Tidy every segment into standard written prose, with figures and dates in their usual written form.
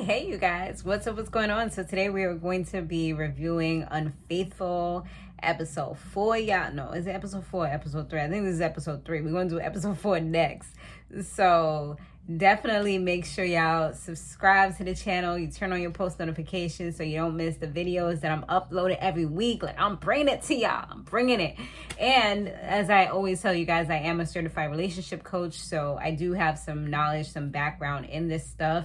Hey you guys, what's up, what's going on? So today we are going to be reviewing Unfaithful episode 4. Y'all know, is it episode 4 or episode 3? I think this is episode 3. We're going to do episode 4 next. So definitely make sure y'all subscribe to the channel. You turn on your post notifications so you don't miss the videos that I'm uploading every week. Like, I'm bringing it to y'all. I'm bringing it. And as I always tell you guys, I am a certified relationship coach. So I do have some knowledge, some background in this stuff.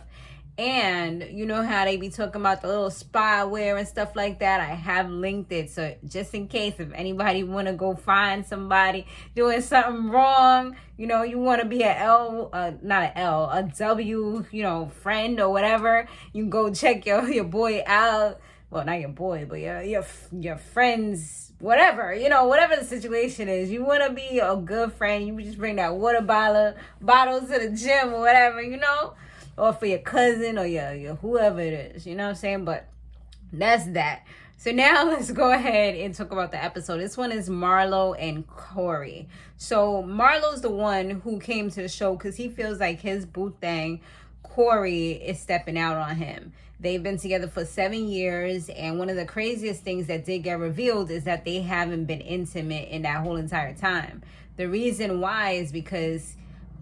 And you know how they be talking about the little spyware and stuff like that. I have linked it. So just in case if anybody want to go find somebody doing something wrong, you know, you want to be a W, you know, friend or whatever, you can go check your boy out. Well, not your boy, but your friends, whatever, you know, whatever the situation is. You want to be a good friend. You just bring that water bottle to the gym or whatever, you know. Or for your cousin or your whoever it is, you know what I'm saying? But that's that. So now let's go ahead and talk about the episode. This one is Marlo and Corey. So Marlo's the one who came to the show because he feels like his boo thing, Corey, is stepping out on him. They've been together for 7 years, and one of the craziest things that did get revealed is that they haven't been intimate in that whole entire time. The reason why is because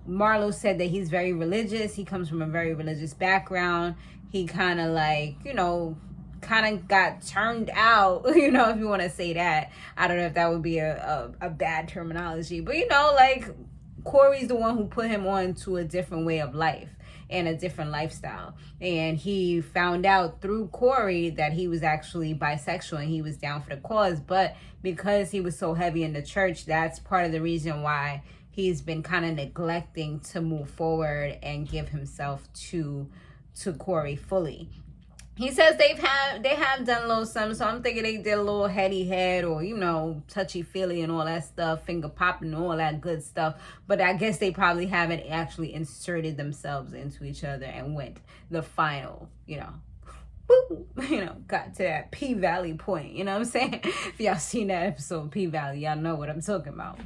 Marlo said that he's very religious. He comes from a very religious background. He kind of like, you know, kind of got turned out, you know, if you want to say that. I don't know if that would be a bad terminology. But, you know, like, Corey's the one who put him on to a different way of life and a different lifestyle. And he found out through Corey that he was actually bisexual and he was down for the cause. But because he was so heavy in the church, that's part of the reason why he's been kind of neglecting to move forward and give himself to Corey fully. He says they have done a little something, so I'm thinking they did a little heady head or, you know, touchy-feely and all that stuff, finger popping and all that good stuff. But I guess they probably haven't actually inserted themselves into each other and went the final, you know, you know, got to that P-Valley point, you know what I'm saying? If y'all seen that episode, P-Valley, y'all know what I'm talking about.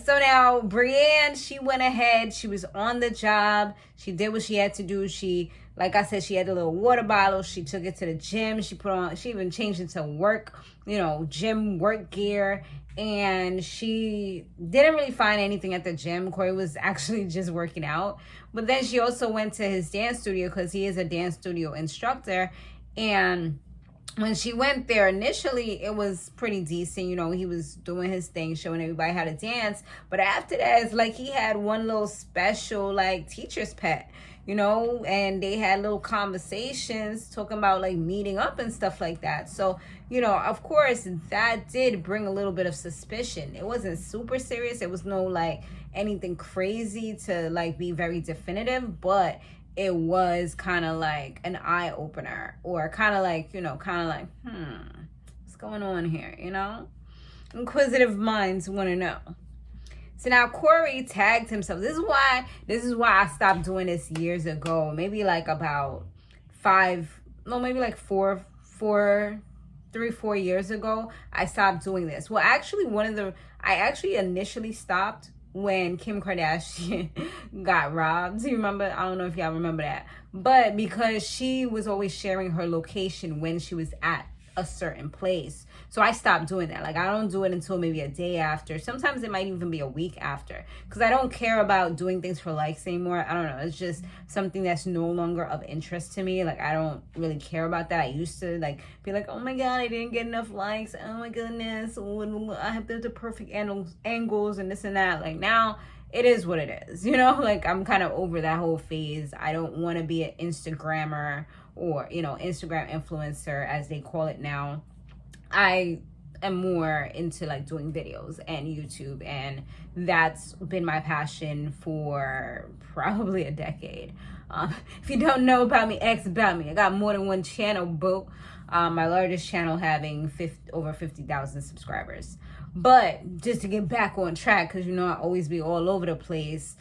So now Breane, she went ahead. She was on the job. She did what she had to do. She, like I said, she had a little water bottle. She took it to the gym. She even changed into work, you know, gym work gear. And she didn't really find anything at the gym. Corey was actually just working out. But then she also went to his dance studio because he is a dance studio instructor. And when she went there, initially, it was pretty decent. You know, he was doing his thing, showing everybody how to dance. But after that, it's like he had one little special, like, teacher's pet, you know, and they had little conversations talking about, like, meeting up and stuff like that. So, you know, of course, that did bring a little bit of suspicion. It wasn't super serious. It was no, like, anything crazy to, like, be very definitive, but it was kind of like an eye-opener, or kind of like, you know, kind of like, what's going on here, you know? Inquisitive minds want to know. So now Corey tagged himself. This is why I stopped doing this years ago. Maybe like about 4 years ago, I stopped doing this. Well, actually, I actually initially stopped when Kim Kardashian got robbed. You remember? I don't know if y'all remember that. But because she was always sharing her location when she was at a certain place. So I stopped doing that. Like, I don't do it until maybe a day after. Sometimes it might even be a week after. Because I don't care about doing things for likes anymore. I don't know. It's just something that's no longer of interest to me. Like, I don't really care about that. I used to, like, be like, oh my God, I didn't get enough likes. Oh my goodness. I have the perfect angles and this and that. Like, now it is what it is. You know, like, I'm kind of over that whole phase. I don't want to be an Instagrammer or, you know, Instagram influencer, as they call it now. I am more into, like, doing videos and YouTube, and that's been my passion for probably a decade. If you don't know about me, ask about me. I got more than one channel, boo. My largest channel having over 50,000 subscribers. But just to get back on track, because, you know, I always be all over the place,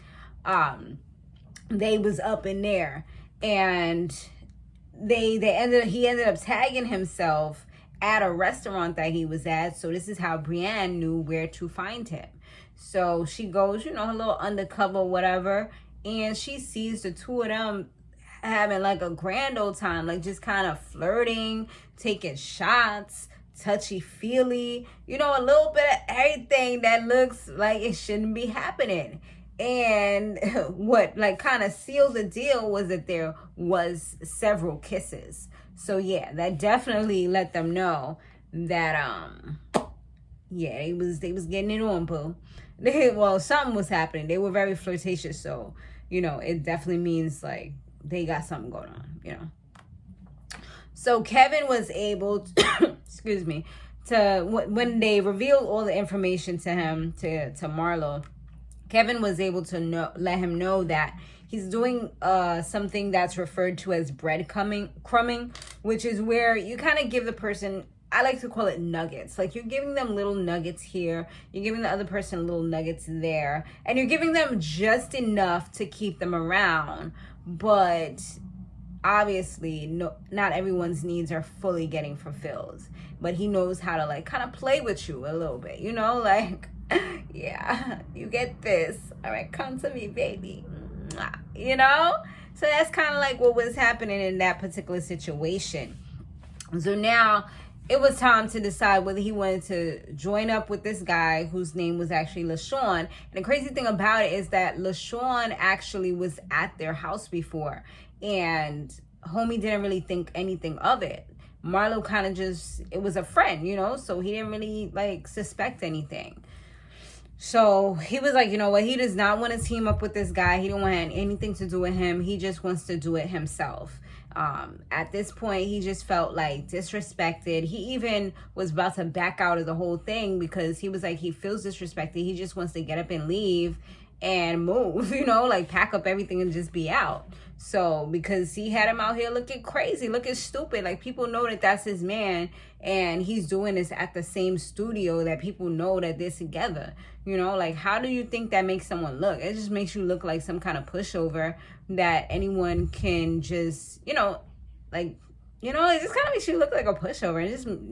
they was up in there, and he ended up tagging himself at a restaurant that he was at. So this is how Breane knew where to find him. So she goes, you know, a little undercover, whatever, and she sees the two of them having like a grand old time, like just kind of flirting, taking shots, touchy-feely, you know, a little bit of everything that looks like it shouldn't be happening. And what like kind of sealed the deal was that there was several kisses. So yeah, that definitely let them know that yeah, they was getting it on, boo. Well, something was happening. They were very flirtatious, so you know, it definitely means like they got something going on, you know. So Kevin was able to, excuse me, to when they revealed all the information to him, to Marlo, Kevin was able to let him know that he's doing something that's referred to as breadcrumbing, which is where you kind of give the person, I like to call it nuggets. Like you're giving them little nuggets here, you're giving the other person little nuggets there, and you're giving them just enough to keep them around. But obviously, not everyone's needs are fully getting fulfilled. But he knows how to like kind of play with you a little bit, you know, like, yeah, you get this. All right, come to me, baby. You know? So that's kind of like what was happening in that particular situation. So now it was time to decide whether he wanted to join up with this guy whose name was actually LaShawn. And the crazy thing about it is that LaShawn actually was at their house before, and homie didn't really think anything of it. Marlo kind of just, it was a friend, you know, so he didn't really like suspect anything. So he was like, you know what, he does not want to team up with this guy. He don't want anything to do with him. He just wants to do it himself. At this point, he just felt like disrespected. He even was about to back out of the whole thing because he was like, he feels disrespected. He just wants to get up and leave and move, you know, like pack up everything and just be out. So because he had him out here looking crazy, looking stupid, like people know that that's his man, and he's doing this at the same studio that people know that they're together. You know, like how do you think that makes someone look? It just makes you look like some kind of pushover that anyone can just, you know, like, you know, it just kind of makes you look like a pushover.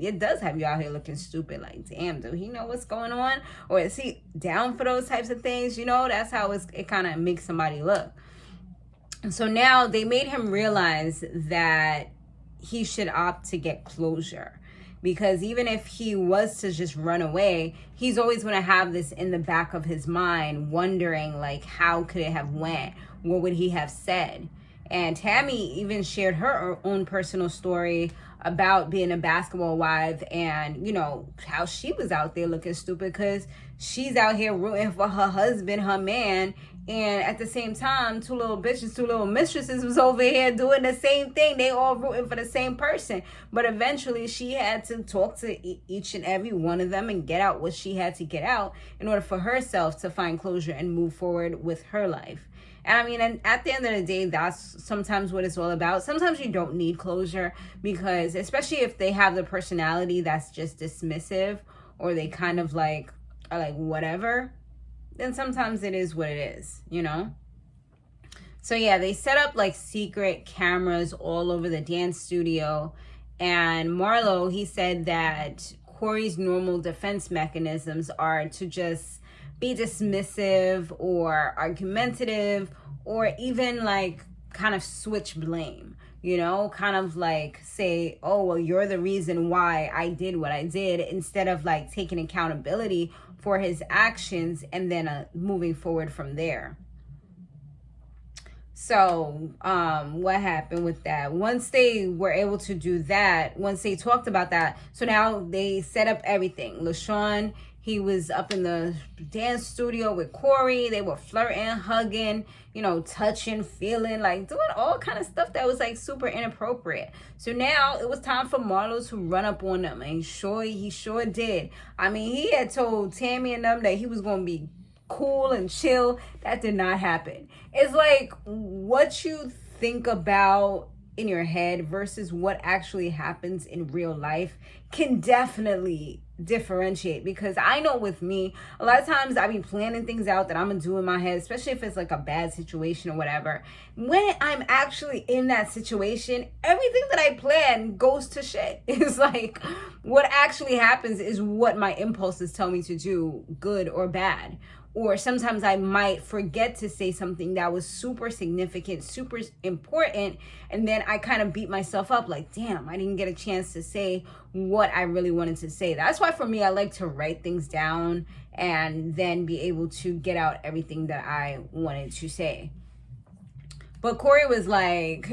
It does have you out here looking stupid. Like, damn, do he know what's going on? Or is he down for those types of things? You know, that's how it kind of makes somebody look. And so now they made him realize that he should opt to get closure. Because even if he was to just run away, he's always going to have this in the back of his mind, wondering, like, how could it have went? What would he have said? And Tammy even shared her own personal story about being a basketball wife and, you know, how she was out there looking stupid because she's out here rooting for her husband, her man. And at the same time, two little mistresses was over here doing the same thing. They all rooting for the same person. But eventually she had to talk to each and every one of them and get out what she had to get out in order for herself to find closure and move forward with her life. And I mean, and at the end of the day, that's sometimes what it's all about. Sometimes you don't need closure because, especially if they have the personality that's just dismissive or they kind of like are like whatever, then sometimes it is what it is, you know? So yeah, they set up like secret cameras all over the dance studio. And Marlo, he said that Corey's normal defense mechanisms are to just be dismissive or argumentative or even like kind of switch blame, you know, kind of like say, oh, well, you're the reason why I did what I did, instead of like taking accountability for his actions and then moving forward from there. So what happened with that? Once they were able to do that, once they talked about that, so now they set up everything. LaShawn, he was up in the dance studio with Corey. They were flirting, hugging, you know, touching, feeling, like doing all kind of stuff that was like super inappropriate. So now it was time for Marlo to run up on them, and he sure did. I mean, he had told Tammy and them that he was going to be cool and chill. That did not happen. It's like what you think about in your head versus what actually happens in real life can definitely differentiate. Because I know with me, a lot of times I be planning things out that I'm gonna do in my head, especially if it's like a bad situation or whatever. When I'm actually in that situation, everything that I plan goes to shit. It's like what actually happens is what my impulses tell me to do, good or bad. or sometimes I might forget to say something that was super significant, super important, and then I kind of beat myself up like, damn, I didn't get a chance to say what I really wanted to say. That's why for me, I like to write things down and then be able to get out everything that I wanted to say. But Corey was like,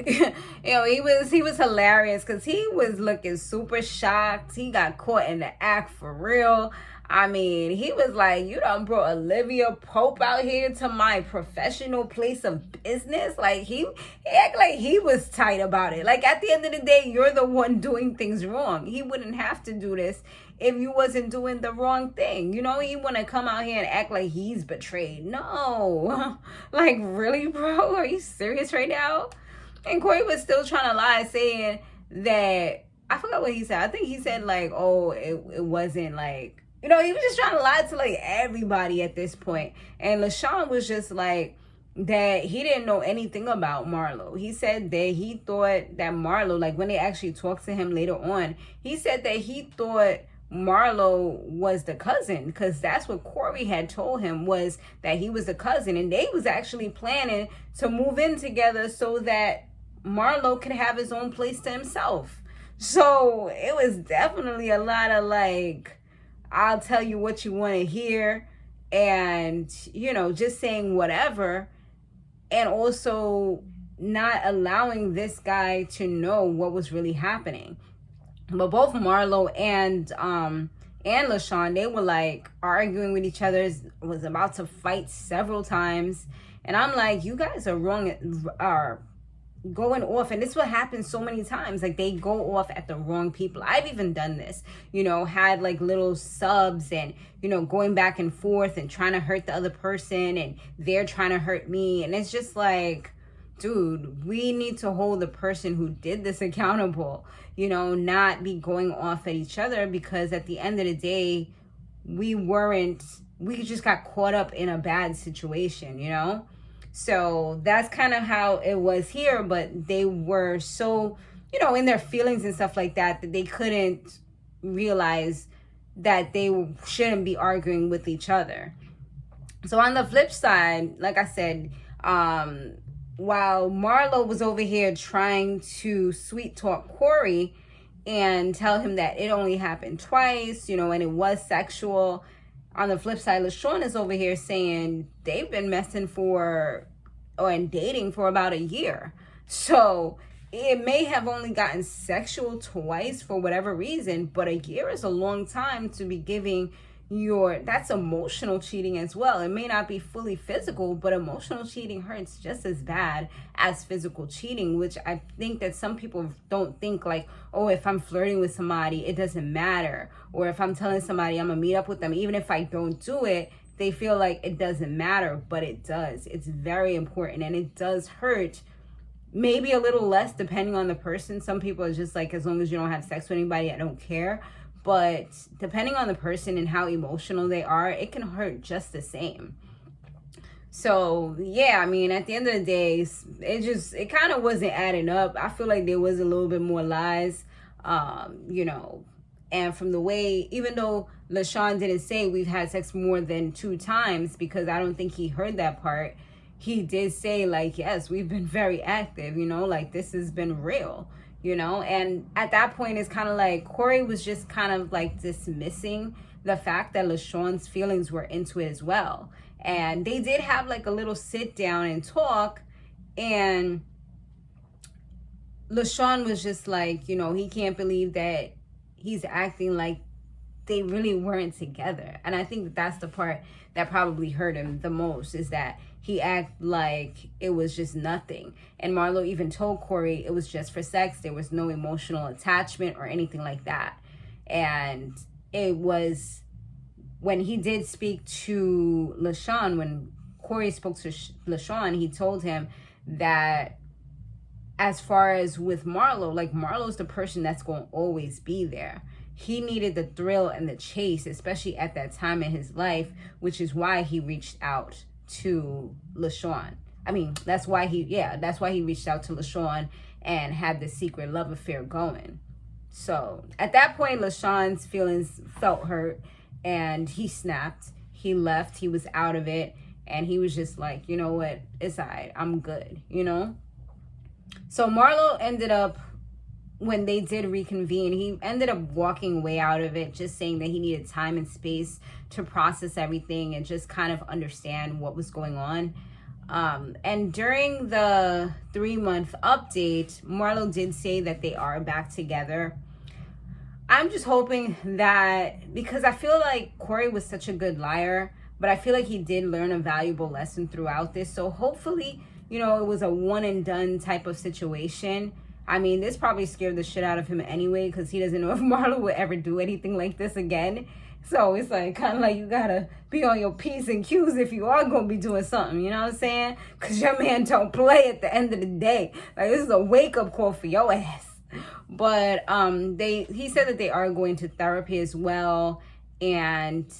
he was hilarious because he was looking super shocked. He got caught in the act for real. I mean, he was like, you done brought Olivia Pope out here to my professional place of business. Like, he act like he was tight about it. Like, at the end of the day, you're the one doing things wrong. He wouldn't have to do this if you wasn't doing the wrong thing. You know, he want to come out here and act like he's betrayed. No. Like, really, bro? Are you serious right now? And Corey was still trying to lie, saying that, I forgot what he said. I think he said, like, oh, it wasn't, like, you know, he was just trying to lie to, like, everybody at this point. And LaShawn was just like, that he didn't know anything about Marlo. He said that he thought that Marlo, like, when they actually talked to him later on, he said that he thought Marlo was the cousin, because that's what Corey had told him, was that he was the cousin. And they was actually planning to move in together so that Marlo could have his own place to himself. So it was definitely a lot of, like, I'll tell you what you want to hear, and, you know, just saying whatever, and also not allowing this guy to know what was really happening. But both Marlo and LaShawn, they were like arguing with each other, was about to fight several times, and I'm like, you guys are wrong, are going off. And this is what happens so many times, like, they go off at the wrong people. I've even done this, you know, had like little subs and, you know, going back and forth and trying to hurt the other person, and they're trying to hurt me. And it's just like, dude, we need to hold the person who did this accountable, you know, not be going off at each other, because at the end of the day, we just got caught up in a bad situation, you know? So that's kind of how it was here, but they were so, you know, in their feelings and stuff like that, that they couldn't realize that they shouldn't be arguing with each other. So on the flip side, like I said, while Marlo was over here trying to sweet talk Corey and tell him that it only happened twice, you know, and it was sexual, on the flip side, LaShawn is over here saying they've been messing and dating for about a year. So it may have only gotten sexual twice for whatever reason, but a year is a long time to be giving that's emotional cheating as well. It may not be fully physical, but emotional cheating hurts just as bad as physical cheating, which I think that some people don't think, like, oh, if I'm flirting with somebody, it doesn't matter. Or if I'm telling somebody I'm gonna meet up with them, even if I don't do it, they feel like it doesn't matter, but it does. It's very important, and it does hurt. Maybe a little less depending on the person. Some people are just like, as long as you don't have sex with anybody, I don't care. But depending on the person and how emotional they are, it can hurt just the same. So, yeah, I mean, at the end of the day, it kind of wasn't adding up. I feel like there was a little bit more lies, you know. And from the way, even though LaShawn didn't say we've had sex more than 2 times, because I don't think he heard that part, he did say, like, yes, we've been very active, you know, like, this has been real. You know, and at that point, it's kind of like Corey was just kind of like dismissing the fact that LaShawn's feelings were into it as well. And they did have like a little sit down and talk. And LaShawn was just like, you know, he can't believe that he's acting like they really weren't together. And I think that's the part that probably hurt him the most, is that he acted like it was just nothing. And Marlo even told Corey it was just for sex. There was no emotional attachment or anything like that. And it was when he did speak to LaShawn, when Corey spoke to LaShawn, he told him that as far as with Marlo, like, Marlo's the person that's going to always be there. He needed the thrill and the chase, especially at that time in his life, which is why he reached out to LaShawn. I mean, that's why he reached out to LaShawn and had the secret love affair going. So at that point, LaShawn's feelings felt hurt, and he snapped. he left, he was out of it, and he was just like, you know what, it's all right, I'm good, you know? So Marlo ended up, when they did reconvene, he ended up walking way out of it, just saying that he needed time and space to process everything and just kind of understand what was going on. And during the 3-month update, Marlo did say that they are back together. I'm just hoping that, because I feel like Corey was such a good liar, but I feel like he did learn a valuable lesson throughout this. So hopefully, you know, it was a one and done type of situation. I mean, this probably scared the shit out of him anyway, because he doesn't know if Marlo would ever do anything like this again. So it's like, kind of like, you gotta be on your P's and Q's if you are gonna be doing something, you know what I'm saying? Because your man don't play at the end of the day. Like, this is a wake-up call for your ass. But he said that they are going to therapy as well, and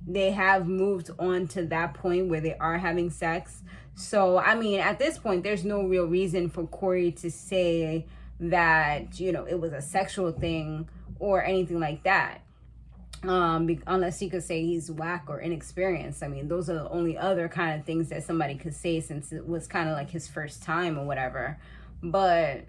they have moved on to that point where they are having sex. So, I mean, at this point, there's no real reason for Corey to say that, you know, it was a sexual thing or anything like that. Unless he could say he's whack or inexperienced. I mean, those are the only other kind of things that somebody could say, since it was kind of like his first time or whatever. But,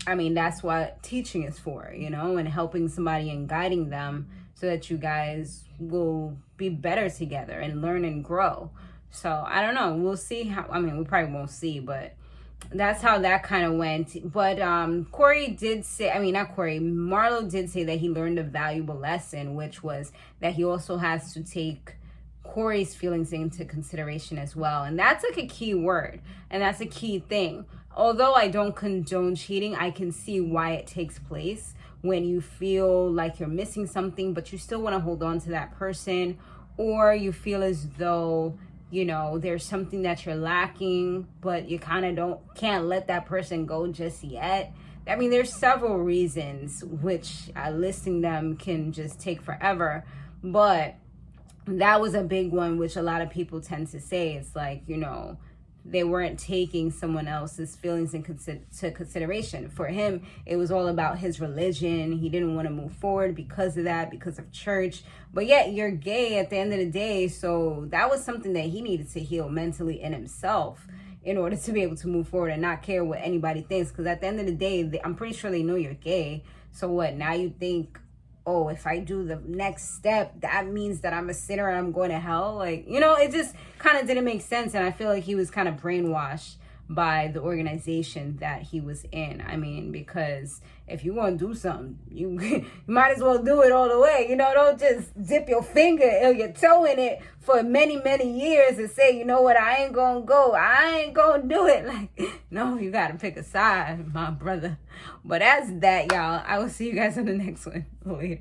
I mean, that's what teaching is for, you know, and helping somebody and guiding them so that you guys will be better together and learn and grow. So, I don't know. We'll see how, I mean, we probably won't see, but that's how that kind of went. But Corey did say, I mean, not Corey, Marlo did say that he learned a valuable lesson, which was that he also has to take Corey's feelings into consideration as well. And that's like a key word, and that's a key thing. Although I don't condone cheating, I can see why it takes place when you feel like you're missing something, but you still want to hold on to that person, or you feel as though, you know, there's something that you're lacking, but you kind of can't let that person go just yet. I mean, there's several reasons, which listing them can just take forever. But that was a big one, which a lot of people tend to say. It's like, you know, they weren't taking someone else's feelings into consideration. For him, it was all about his religion. He didn't want to move forward because of that, because of church. But yet, you're gay at the end of the day, so that was something that he needed to heal mentally in himself in order to be able to move forward and not care what anybody thinks. Because at the end of the day, I'm pretty sure they know you're gay. So what, now you think, oh, if I do the next step, that means that I'm a sinner and I'm going to hell? Like, you know, it just kind of didn't make sense. And I feel like he was kind of brainwashed by the organization that he was in. I mean, because if you want to do something, you might as well do it all the way. You know, don't just dip your finger or your toe in it for many, many years and say, you know what, I ain't going to go. I ain't going to do it. Like, no, you got to pick a side, my brother. But that's that, y'all. I will see you guys on the next one. Later.